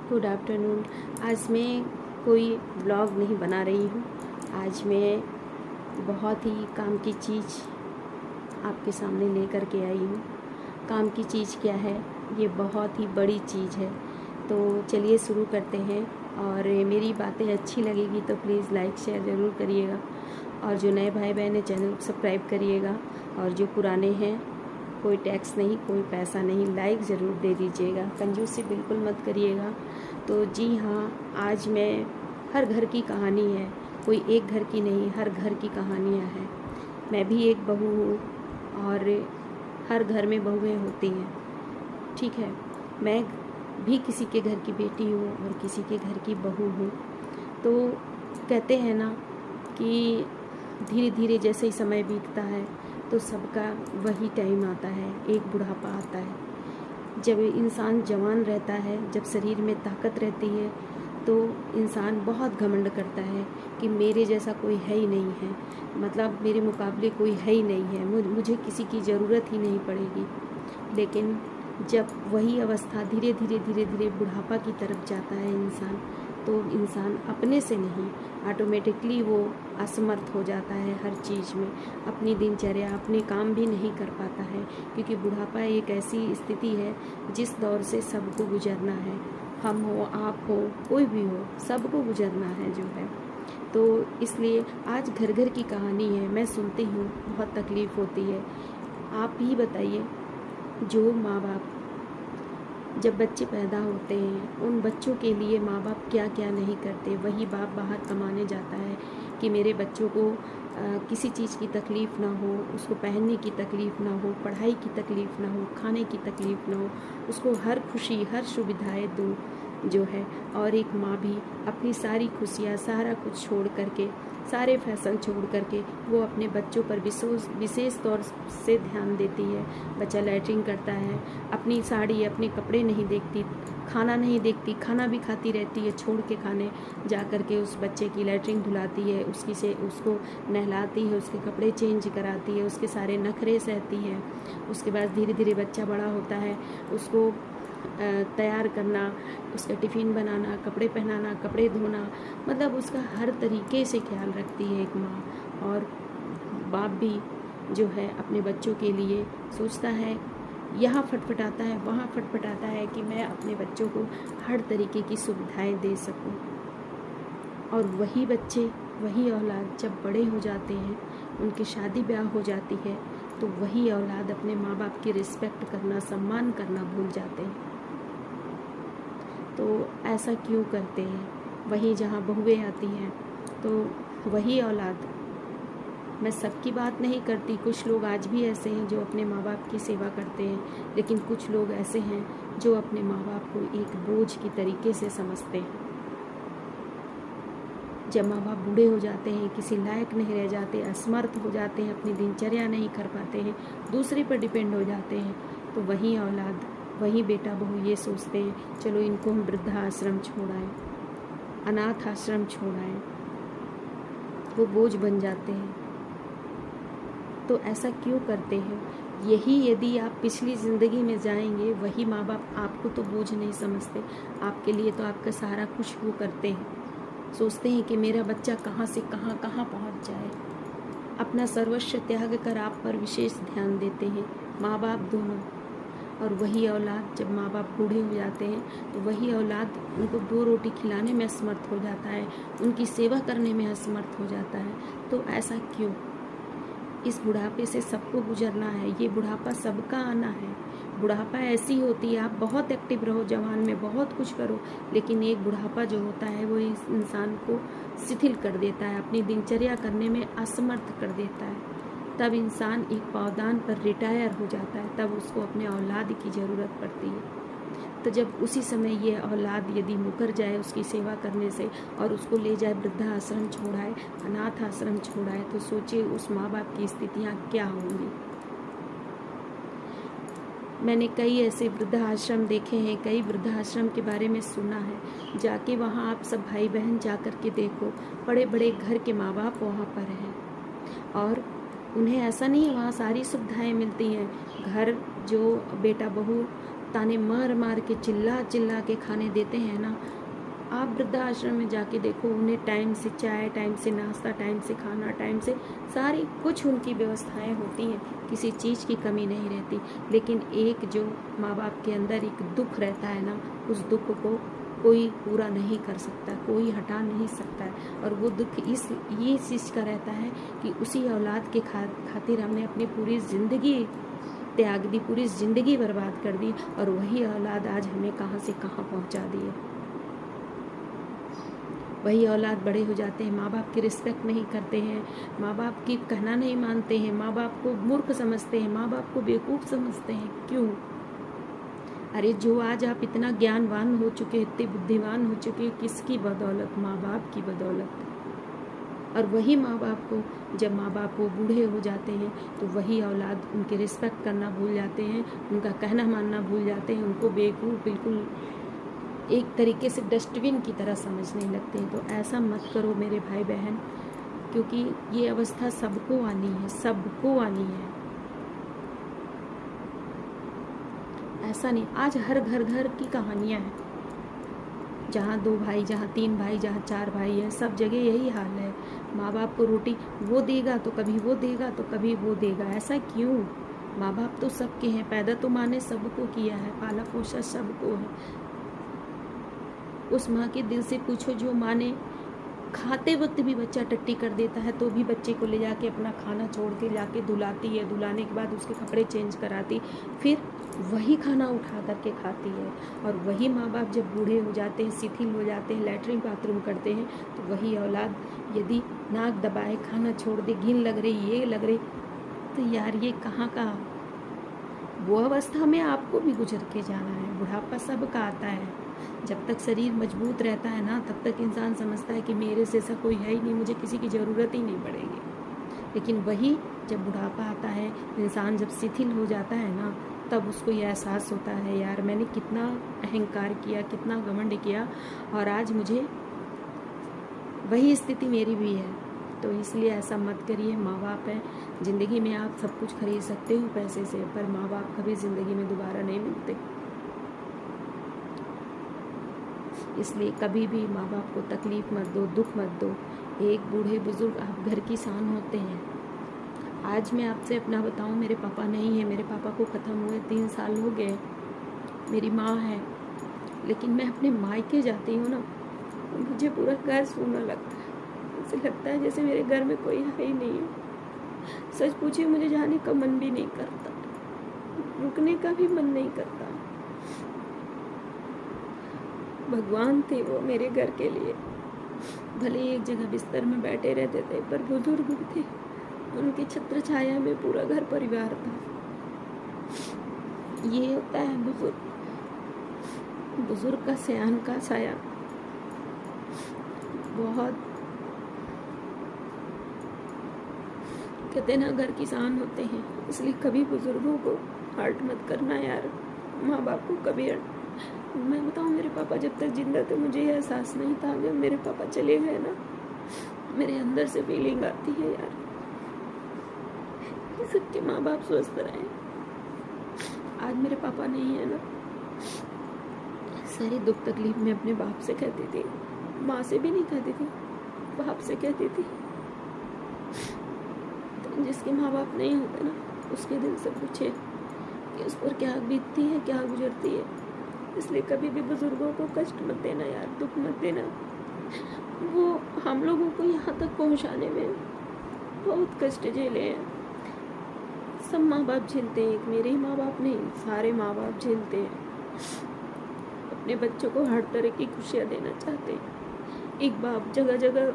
Good afternoon. आज मैं कोई ब्लॉग नहीं बना रही हूँ। आज मैं बहुत ही काम की चीज़ आपके सामने लेकर के आई हूँ। काम की चीज़ क्या है? ये बहुत ही बड़ी चीज़ है। तो चलिए शुरू करते हैं। और मेरी बातें अच्छी लगेगी तो प्लीज़ लाइक शेयर ज़रूर करिएगा, और जो नए भाई बहन हैं चैनल को सब्सक्राइब करिएगा, और जो पुराने हैं कोई टैक्स नहीं, कोई पैसा नहीं, लाइक ज़रूर दे दीजिएगा, कंजूसी बिल्कुल मत करिएगा। तो जी हाँ, आज मैं हर घर की कहानी है, कोई एक घर की नहीं, हर घर की कहानियाँ हैं। मैं भी एक बहू हूँ और हर घर में बहुएँ होती हैं, ठीक है। मैं भी किसी के घर की बेटी हूँ और किसी के घर की बहू हूँ। तो कहते हैं ना कि धीरे धीरे जैसे ही समय बीतता है तो सबका वही टाइम आता है, एक बुढ़ापा आता है। जब इंसान जवान रहता है, जब शरीर में ताकत रहती है, तो इंसान बहुत घमंड करता है कि मेरे जैसा कोई है ही नहीं है, मतलब मेरे मुकाबले कोई है ही नहीं है, मुझे किसी की ज़रूरत ही नहीं पड़ेगी। लेकिन जब वही अवस्था धीरे धीरे बुढ़ापा की तरफ जाता है इंसान, तो इंसान अपने से नहीं, ऑटोमेटिकली वो असमर्थ हो जाता है हर चीज़ में। अपनी दिनचर्या, अपने काम भी नहीं कर पाता है, क्योंकि बुढ़ापा एक ऐसी स्थिति है जिस दौर से सबको गुजरना है। हम हो, आप हो, कोई भी हो, सबको गुजरना है जो है। तो इसलिए आज घर घर की कहानी है, मैं सुनती हूँ, बहुत तकलीफ़ होती है। आप ही बताइए, जो माँ बाप जब बच्चे पैदा होते हैं, उन बच्चों के लिए माँ बाप क्या क्या नहीं करते। वही बाप बाहर कमाने जाता है कि मेरे बच्चों को किसी चीज़ की तकलीफ़ ना हो, उसको पहनने की तकलीफ़ ना हो, पढ़ाई की तकलीफ़ ना हो, खाने की तकलीफ़ ना हो, उसको हर खुशी, हर सुविधाएं दूँ जो है। और एक माँ भी अपनी सारी खुशियाँ, सारा कुछ छोड़ करके, सारे फैशन छोड़ करके वो अपने बच्चों पर विशेष तौर से ध्यान देती है। बच्चा लैट्रिन करता है, अपनी साड़ी, अपने कपड़े नहीं देखती, खाना नहीं देखती, खाना भी खाती रहती है, छोड़ के खाने जा कर के उस बच्चे की लैट्रिन धुलाती है, उसको नहलाती है, उसके कपड़े चेंज कराती है, उसके सारे नखरे सहती है। उसके बाद धीरे धीरे बच्चा बड़ा होता है, उसको तैयार करना, उसका टिफ़िन बनाना, कपड़े पहनाना, कपड़े धोना, मतलब उसका हर तरीके से ख्याल रखती है एक माँ। और बाप भी जो है अपने बच्चों के लिए सोचता है, यहाँ फटफटाता है, वहाँ फटफटाता है कि मैं अपने बच्चों को हर तरीके की सुविधाएं दे सकूं। और वही बच्चे, वही औलाद जब बड़े हो जाते हैं, उनकी शादी ब्याह हो जाती है, तो वही औलाद अपने माँ बाप की रिस्पेक्ट करना, सम्मान करना भूल जाते हैं। तो ऐसा क्यों करते हैं? वहीं जहाँ बहुएं आती हैं, तो वही औलाद, मैं सबकी बात नहीं करती, कुछ लोग आज भी ऐसे हैं जो अपने माँ बाप की सेवा करते हैं, लेकिन कुछ लोग ऐसे हैं जो अपने माँ बाप को एक बोझ की तरीके से समझते हैं। जब माँ बाप बूढ़े हो जाते हैं, किसी लायक नहीं रह जाते, असमर्थ हो जाते हैं, अपनी दिनचर्या नहीं कर पाते हैं, दूसरे पर डिपेंड हो जाते हैं, तो वही औलाद, वही बेटा बहू ये सोचते हैं चलो इनको हम वृद्धाश्रम छोड़ाएं, अनाथ आश्रम छोड़ाएं, वो बोझ बन जाते हैं। तो ऐसा क्यों करते हैं? यही यदि आप पिछली ज़िंदगी में जाएंगे, वही माँ बाप आपको तो बोझ नहीं समझते, आपके लिए तो आपका सारा कुछ वो करते हैं, सोचते हैं कि मेरा बच्चा कहाँ से कहाँ कहाँ पहुँच जाए। अपना सर्वस्व त्याग कर आप पर विशेष ध्यान देते हैं, माँ बाप दोनों। और वही औलाद जब माँ बाप बूढ़े हो जाते हैं, तो वही औलाद उनको 2 रोटी खिलाने में असमर्थ हो जाता है, उनकी सेवा करने में असमर्थ हो जाता है। तो ऐसा क्यों? इस बुढ़ापे से सबको गुजरना है, ये बुढ़ापा सबका आना है। बुढ़ापा ऐसी होती है, आप बहुत एक्टिव रहो, जवान में बहुत कुछ करो, लेकिन एक बुढ़ापा जो होता है वो इस इंसान को शिथिल कर देता है, अपनी दिनचर्या करने में असमर्थ कर देता है। तब इंसान एक पावदान पर रिटायर हो जाता है, तब उसको अपने औलाद की ज़रूरत पड़ती है। तो जब उसी समय ये औलाद यदि मुकर जाए उसकी सेवा करने से, और उसको ले जाए वृद्धाश्रम छोड़ाए, अनाथ आश्रम छोड़ाए, तो सोचिए उस माँ बाप की स्थितियाँ क्या होंगी। मैंने कई ऐसे वृद्धाश्रम देखे हैं, कई वृद्धाश्रम के बारे में सुना है। जाके वहाँ आप सब भाई बहन जा कर के देखो, बड़े बड़े घर के माँ बाप वहाँ पर हैं, और उन्हें ऐसा नहीं है वहाँ सारी सुविधाएं मिलती हैं। घर जो बेटा बहू ताने मार मार के चिल्ला चिल्ला के खाने देते हैं ना, आप वृद्धाश्रम में जाके देखो, उन्हें टाइम से चाय, टाइम से नाश्ता, टाइम से खाना, टाइम से सारी कुछ उनकी व्यवस्थाएं होती हैं, किसी चीज़ की कमी नहीं रहती। लेकिन एक जो माँ बाप के अंदर एक दुख रहता है ना, उस दुख को कोई पूरा नहीं कर सकता, कोई हटा नहीं सकता है। और वो दुख ये चीज़ का रहता है कि उसी औलाद के खातिर हमने अपनी पूरी ज़िंदगी त्याग दी, पूरी ज़िंदगी बर्बाद कर दी, और वही औलाद आज हमें कहाँ से कहाँ पहुँचा दी है। वही औलाद बड़े हो जाते हैं, माँ बाप की रिस्पेक्ट नहीं करते हैं, माँ बाप की कहना नहीं मानते हैं, माँ बाप को मूर्ख समझते हैं, माँ बाप को बेवकूफ़ समझते हैं। क्यों? अरे जो आज आप इतना ज्ञानवान हो चुके, इतने बुद्धिमान हो चुके, किसकी बदौलत? माँ बाप की बदौलत। और वही माँ बाप को, जब माँ बाप वो बूढ़े हो जाते हैं तो वही औलाद उनके रिस्पेक्ट करना भूल जाते हैं, उनका कहना मानना भूल जाते हैं, उनको बेवकूफ़, बिल्कुल एक तरीके से डस्टबिन की तरह समझने लगते हैं। तो ऐसा मत करो मेरे भाई बहन, क्योंकि ये अवस्था सबको आनी है, सबको आनी है। ऐसा नहीं, आज हर घर घर की कहानियाँ हैं, जहाँ 2 भाई, जहाँ 3 भाई, जहाँ 4 भाई है, सब जगह यही हाल है। माँ बाप को रोटी वो देगा तो कभी वो देगा तो कभी वो देगा। ऐसा क्यों? माँ बाप तो सबके हैं, पैदा तो माँ ने सबको किया है, पाला पोसा सबको है। उस माँ के दिल से पूछो जो माँ ने खाते वक्त भी बच्चा टट्टी कर देता है तो भी बच्चे को ले जाके अपना खाना छोड़ के जाके धुलाती है, धुलाने के बाद उसके कपड़े चेंज कराती, फिर वही खाना उठा करके खाती है। और वही माँ बाप जब बूढ़े हो जाते हैं, शिथिल हो जाते हैं, लैट्रिन बाथरूम करते हैं, तो वही औलाद यदि नाक दबाए, खाना छोड़ दे, घिन लग रही, ये लग रही, तो यार ये कहाँ का? वो अवस्था में आपको भी गुजर के जाना है। बुढ़ापा सबका आता है। जब तक शरीर मजबूत रहता है ना, तब तक इंसान समझता है कि मेरे से ऐसा कोई है ही नहीं, मुझे किसी की ज़रूरत ही नहीं पड़ेगी। लेकिन वही जब बुढ़ापा आता है, इंसान जब शिथिल हो जाता है ना, तब उसको ये एहसास होता है, यार मैंने कितना अहंकार किया, कितना घमंड किया, और आज मुझे वही स्थिति मेरी भी है। तो इसलिए ऐसा मत करिए। माँ बाप है, ज़िंदगी में आप सब कुछ खरीद सकते हो पैसे से, पर माँ बाप कभी ज़िंदगी में दोबारा नहीं मिलते। इसलिए कभी भी माँ बाप को तकलीफ़ मत दो, दुख मत दो। एक बूढ़े बुजुर्ग आप घर की शान होते हैं। आज मैं आपसे अपना बताऊं, मेरे पापा नहीं है, मेरे पापा को ख़त्म हुए 3 साल हो गए। मेरी माँ है, लेकिन मैं अपने मायके जाती हूँ ना, मुझे पूरा घर सूना लगता है। ऐसे लगता है जैसे मेरे घर में कोई है ही नहीं है। सच पूछिए, मुझे जाने का मन भी नहीं करता, रुकने का भी मन नहीं करता। भगवान थे वो मेरे घर के लिए। भले एक जगह बिस्तर में बैठे रहते थे, पर बुजुर्ग थे, उनकी छत्र छाया में पूरा घर परिवार था। ये होता है बुजुर्ग, बुजुर्ग का सयान का साया। बहुत कहते ना, घर की शान होते हैं। इसलिए कभी बुजुर्गों को हर्ट मत करना यार, माँ बाप को कभी हर्ट। मैं बताऊँ, मेरे पापा जब तक जिंदा थे मुझे ये एहसास नहीं था। जब मेरे पापा चले गए ना, मेरे अंदर से फीलिंग आती है यार, सबके माँ बाप स्वस्थ रहे। आज मेरे पापा नहीं है ना, सारी दुख तकलीफ में अपने बाप से कहती थी, माँ से भी नहीं कहती थी, बाप से कहती थी। तो जिसके माँ बाप नहीं होते ना, उसके दिल से पूछे कि उस पर क्या बीतती है, क्या गुजरती है। इसलिए कभी भी बुजुर्गों को कष्ट मत देना यार, दुख मत देना। वो हम लोगों को यहाँ तक पहुँचाने में बहुत कष्ट झेले हैं। सब माँ बाप झेलते हैं, एक मेरे ही माँ बाप नहीं, सारे माँ बाप झेलते हैं। अपने बच्चों को हर तरह की खुशियाँ देना चाहते हैं। एक बाप जगह जगह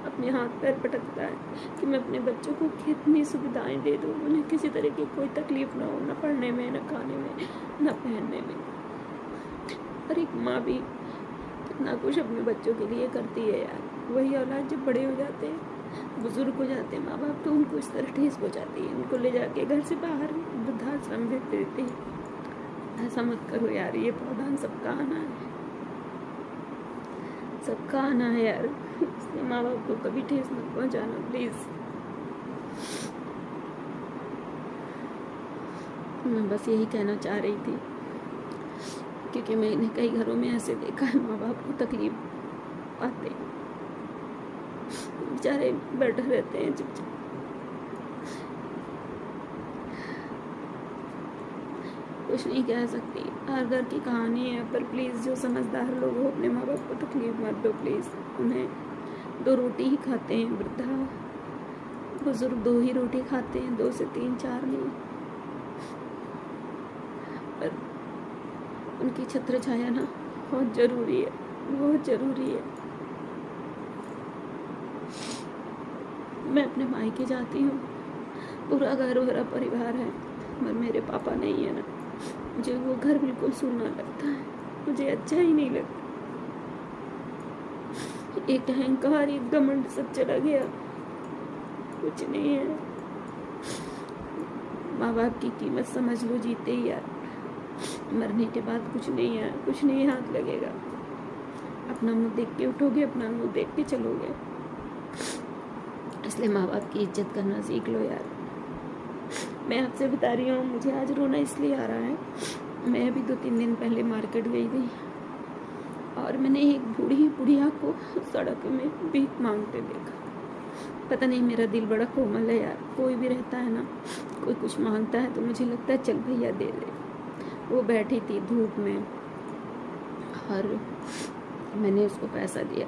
अपने हाथ पैर पटकता है कि मैं अपने बच्चों को कितनी सुविधाएं दे दूँ, उन्हें किसी तरह की कोई तकलीफ ना हो, न पढ़ने में, न खाने में, न पहनने में। और एक माँ भी कितना कुछ अपने बच्चों के लिए करती है यार। वही औलाद जब बड़े हो जाते हैं, बुजुर्ग हो जाते हैं माँ बाप, तो उनको इस तरह ठेस पहुँचाती है, उनको ले जाके घर से बाहर वृद्धाश्रम भेज देते हैं। ऐसा मत करो यार, ये प्रावधान सबका आना है, सबका आना है यार। इसलिए माँ बाप को कभी ठेस मत पहुँचाना प्लीज़। मैं बस यही कहना चाह रही थी। क्योंकि मैंने कई घरों में ऐसे देखा है, माँ बाप को तकलीफ आते बेचारे बैठे रहते हैं चुपचाप। कुछ नहीं कह सकती, हर घर की कहानी है, पर प्लीज़ जो समझदार लोग हो अपने माँ बाप को तकलीफ मत दो प्लीज़। उन्हें 2 रोटी ही खाते हैं, वृद्धा बुजुर्ग 2 ही रोटी खाते हैं, 2 से 3 4 नहीं। पर उनकी छत्र छाया ना बहुत ज़रूरी है, बहुत ज़रूरी है। मैं अपने मायके जाती हूँ, पूरा घर भरा परिवार है, पर मेरे पापा नहीं है ना, मुझे वो घर बिल्कुल सूना लगता है, मुझे अच्छा ही नहीं लगता। एक अहंकार, एक घमंड सब चला गया, कुछ नहीं है। माँ बाप की कीमत समझ लो जीते ही यार, मरने के बाद कुछ नहीं है, कुछ नहीं हाथ लगेगा। अपना मुंह देख के उठोगे, अपना मुंह देख के चलोगे। इसलिए माँ बाप की इज्जत करना सीख लो यार। मैं आपसे बता रही हूँ, मुझे आज रोना इसलिए आ रहा है, मैं अभी 2-3 दिन पहले मार्केट गई थी और मैंने एक बूढ़ी बुढ़िया को सड़क में भीख मांगते देखा। पता नहीं, मेरा दिल बड़ा कोमल है यार। कोई भी रहता है ना, कोई कुछ मांगता है तो मुझे लगता है चल भैया दे दे। वो बैठी थी धूप में और मैंने उसको पैसा दिया,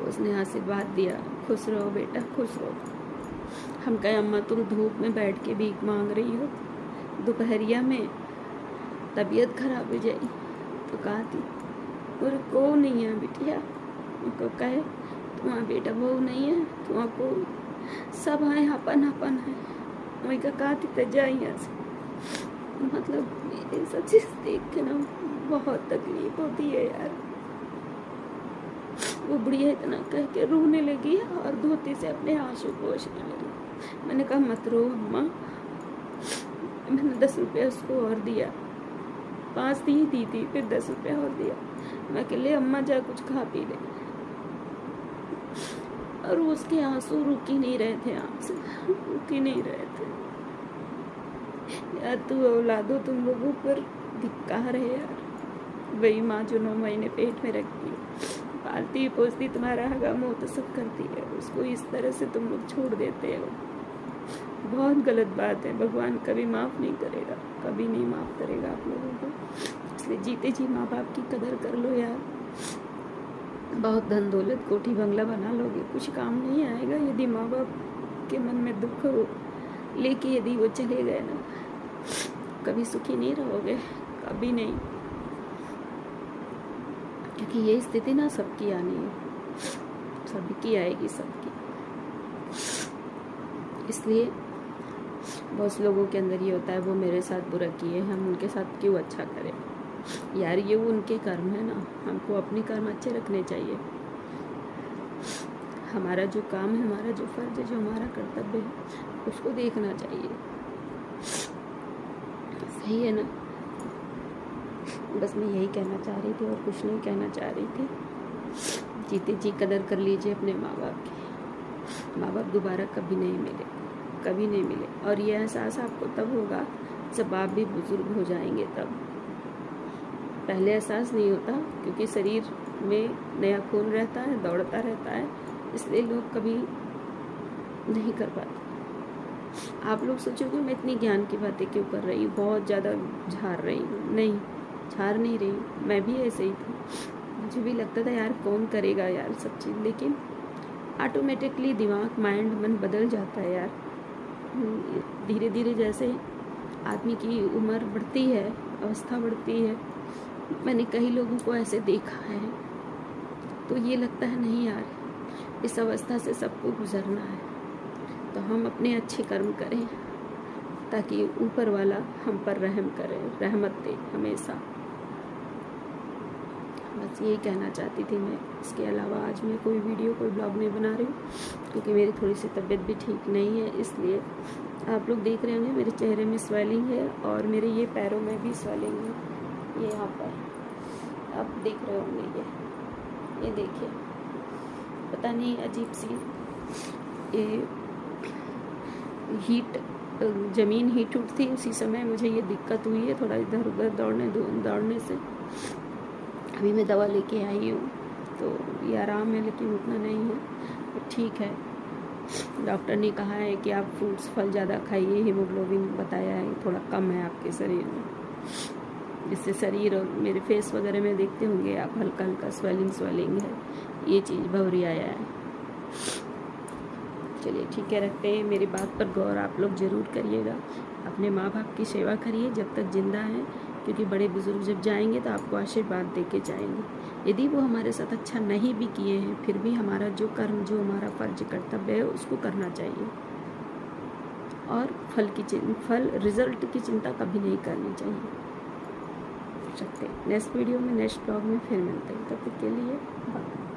उसने आशीर्वाद दिया, खुश रहो बेटा, खुश रहो। हम कहे अम्मा तुम धूप में बैठ के भीख मांग रही हो, दोपहरिया में तबीयत खराब हो जाएगी। तो कहा थी और को नहीं है बिटिया, उनको कहे तुम्हारा बेटा बहू नहीं है, तुम्हारा को सब है, अपन अपन है। वही का कहा थी तजा यहाँ से। मतलब ये सब चीज़ देख के ना बहुत तकलीफ होती है यार। वो बुढ़िया इतना कह के रोने लगी और धोती से अपने आंसू पोंछने लगी। मैंने कहा मत रो अम्मा। मैंने 10 रुपये उसको और दिया, 5 दी थी, फिर 10 रुपये और दिया। मैं कह ले अम्मा जा कुछ खा पी ले। और उसके आंसू रुक ही नहीं रहे थे, आँख से रुक ही नहीं रहे थे। यार तू औलादो तुम लोगों पर धिक्कार है यार। वही माँ जो 9 महीने पेट में रखती है, पालती पोसती, तुम्हारा हगा मुँह तो सब करती है, उसको इस तरह से तुम लोग छोड़ देते हो। बहुत गलत बात है। भगवान कभी माफ़ नहीं करेगा, कभी नहीं माफ़ करेगा आप लोगों को। इसलिए जीते जी माँ बाप की कदर कर लो यार। बहुत धन दौलत कोठी बंगला बना लोगे, कुछ काम नहीं आएगा यदि माँ बाप के मन में दुख हो लेके यदि वो चले गए ना, कभी सुखी नहीं रहोगे, कभी नहीं। क्योंकि ये स्थिति ना सबकी आनी है, सबकी आएगी, सबकी। इसलिए बहुत लोगों के अंदर ये होता है वो मेरे साथ बुरा किए, हम उनके साथ क्यों अच्छा करें यार। ये वो उनके कर्म है ना, हमको अपने कर्म अच्छे रखने चाहिए। हमारा जो काम है, हमारा जो फर्ज है, जो हमारा कर्तव्य है, उसको देखना चाहिए। सही है ना। बस मैं यही कहना चाह रही थी और कुछ नहीं कहना चाह रही थी। जीते जी कदर कर लीजिए अपने माँ बाप की। माँ बाप दोबारा कभी नहीं मिले, कभी नहीं मिले। और ये एहसास आपको तब होगा जब आप भी बुजुर्ग हो जाएंगे। तब पहले एहसास नहीं होता, क्योंकि शरीर में नया खून रहता है, दौड़ता रहता है, इसलिए लोग कभी नहीं कर पाते। आप लोग सोचोगे मैं इतनी ज्ञान की बातें क्यों कर रही हूँ, बहुत ज़्यादा झाड़ रही हूँ। नहीं, झाड़ नहीं रही हूँ, मैं भी ऐसे ही थी। मुझे भी लगता था यार कौन करेगा यार सब चीज़, लेकिन ऑटोमेटिकली दिमाग, माइंड, मन बदल जाता है यार। धीरे धीरे जैसे आदमी की उम्र बढ़ती है, अवस्था बढ़ती है, मैंने कई लोगों को ऐसे देखा है, तो ये लगता है नहीं यार, इस अवस्था से सबको गुजरना है, तो हम अपने अच्छे कर्म करें ताकि ऊपर वाला हम पर रहम करे, रहमत दे हमेशा। बस यही कहना चाहती थी मैं। इसके अलावा आज मैं कोई वीडियो, कोई ब्लॉग नहीं बना रही हूँ, क्योंकि मेरी थोड़ी सी तबीयत भी ठीक नहीं है। इसलिए आप लोग देख रहे होंगे मेरे चेहरे में स्वेलिंग है और मेरे ये पैरों में भी स्वेलिंग है, ये यहाँ पर आप देख रहे होंगे। ये देखिए, पता नहीं अजीब सी ये हीट ज़मीन हीट उठती है, उसी समय मुझे ये दिक्कत हुई है, थोड़ा इधर उधर दौड़ने से। अभी मैं दवा लेके आई हूँ, तो ये आराम है, लेकिन उतना नहीं है, तो ठीक है। डॉक्टर ने कहा है कि आप फ्रूट्स फल ज़्यादा खाइए, हीमोग्लोबिन बताया है थोड़ा कम है आपके शरीर में, जिससे शरीर और मेरे फेस वगैरह में देखते होंगे आप, हल्का हल्का स्वेलिंग है, ये चीज़ भवरी आया है। चलिए ठीक है, रखते हैं। मेरी बात पर गौर आप लोग ज़रूर करिएगा, अपने माँ बाप की सेवा करिए जब तक जिंदा हैं, क्योंकि बड़े बुजुर्ग जब जाएंगे तो आपको आशीर्वाद दे के जाएंगे। यदि वो हमारे साथ अच्छा नहीं भी किए हैं, फिर भी हमारा जो कर्म, जो हमारा फर्ज कर्तव्य है, उसको करना चाहिए। और फल रिजल्ट की चिंता कभी नहीं करनी चाहिए। सकते नेक्स्ट वीडियो में, नेक्स्ट ब्लॉग में फिर मिलते हैं। तब तक के लिए बाय।